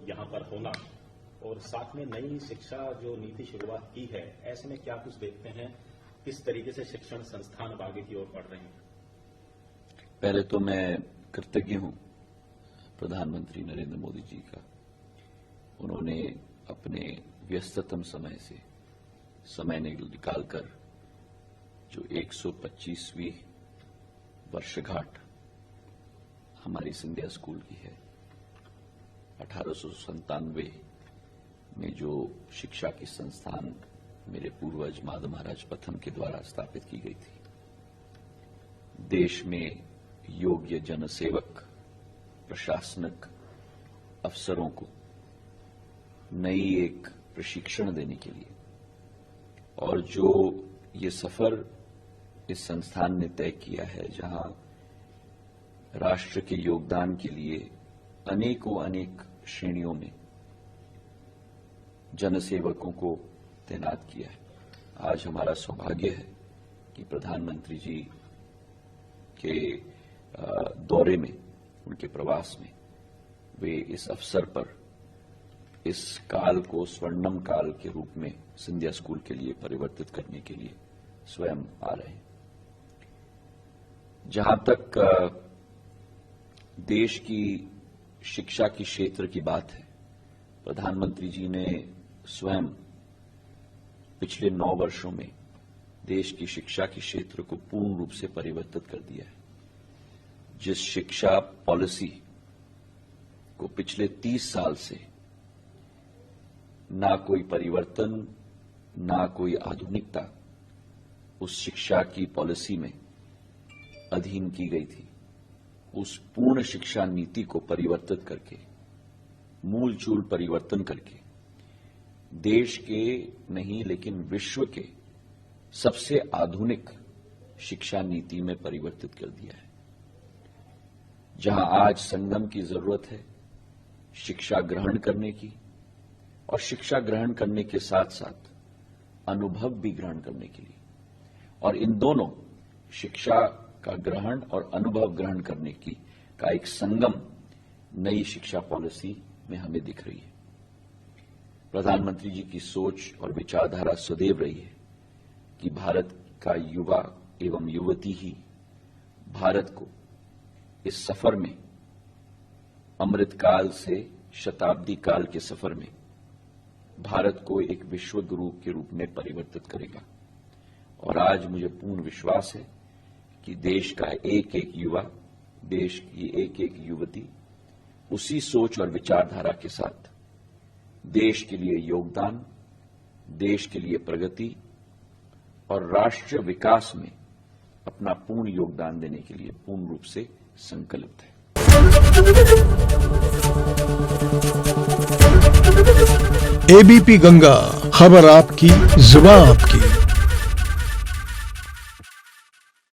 यहाँ पर होना और साथ में नई शिक्षा जो नीति शुरुआत की है, ऐसे में क्या कुछ देखते हैं, किस तरीके से शिक्षण संस्थान अब आगे की ओर बढ़ रहे हैं? पहले तो मैं कृतज्ञ हूं प्रधानमंत्री नरेंद्र मोदी जी का। उन्होंने अपने व्यस्ततम समय से समय निकालकर जो 125वीं वर्षगांठ हमारी सिंधिया स्कूल की है, 1897 में जो शिक्षा की संस्थान मेरे पूर्वज माधव महाराज प्रथम के द्वारा स्थापित की गई थी, देश में योग्य जनसेवक प्रशासनिक अफसरों को नई एक प्रशिक्षण देने के लिए, और जो ये सफर इस संस्थान ने तय किया है, जहां राष्ट्र के योगदान के लिए अनेक श्रेणियों में जनसेवकों को तैनात किया है। आज हमारा सौभाग्य है कि प्रधानमंत्री जी के दौरे में, उनके प्रवास में, वे इस अवसर पर इस काल को स्वर्णिम काल के रूप में सिंधिया स्कूल के लिए परिवर्तित करने के लिए स्वयं आ रहे हैं। जहां तक देश की शिक्षा की क्षेत्र की बात है, प्रधानमंत्री जी ने स्वयं पिछले 9 वर्षों में देश की शिक्षा के क्षेत्र को पूर्ण रूप से परिवर्तित कर दिया है। जिस शिक्षा पॉलिसी को पिछले 30 साल से ना कोई परिवर्तन, ना कोई आधुनिकता उस शिक्षा की पॉलिसी में अधीन की गई थी, उस पूर्ण शिक्षा नीति को परिवर्तित करके, मूल चूल परिवर्तन करके देश के नहीं लेकिन विश्व के सबसे आधुनिक शिक्षा नीति में परिवर्तित कर दिया है। जहां आज संगम की जरूरत है शिक्षा ग्रहण करने की, और शिक्षा ग्रहण करने के साथ साथ अनुभव भी ग्रहण करने के लिए, और इन दोनों शिक्षा का ग्रहण और अनुभव ग्रहण करने की का एक संगम नई शिक्षा पॉलिसी में हमें दिख रही है। प्रधानमंत्री जी की सोच और विचारधारा सदैव रही है कि भारत का युवा एवं युवती ही भारत को इस सफर में, अमृत काल से शताब्दी काल के सफर में, भारत को एक विश्व गुरु के रूप में परिवर्तित करेगा। और आज मुझे पूर्ण विश्वास है कि देश का एक युवा, देश की एक युवती उसी सोच और विचारधारा के साथ देश के लिए योगदान, देश के लिए प्रगति और राष्ट्रीय विकास में अपना पूर्ण योगदान देने के लिए पूर्ण रूप से संकल्पित है। एबीपी गंगा, खबर आपकी, जुबान आपकी।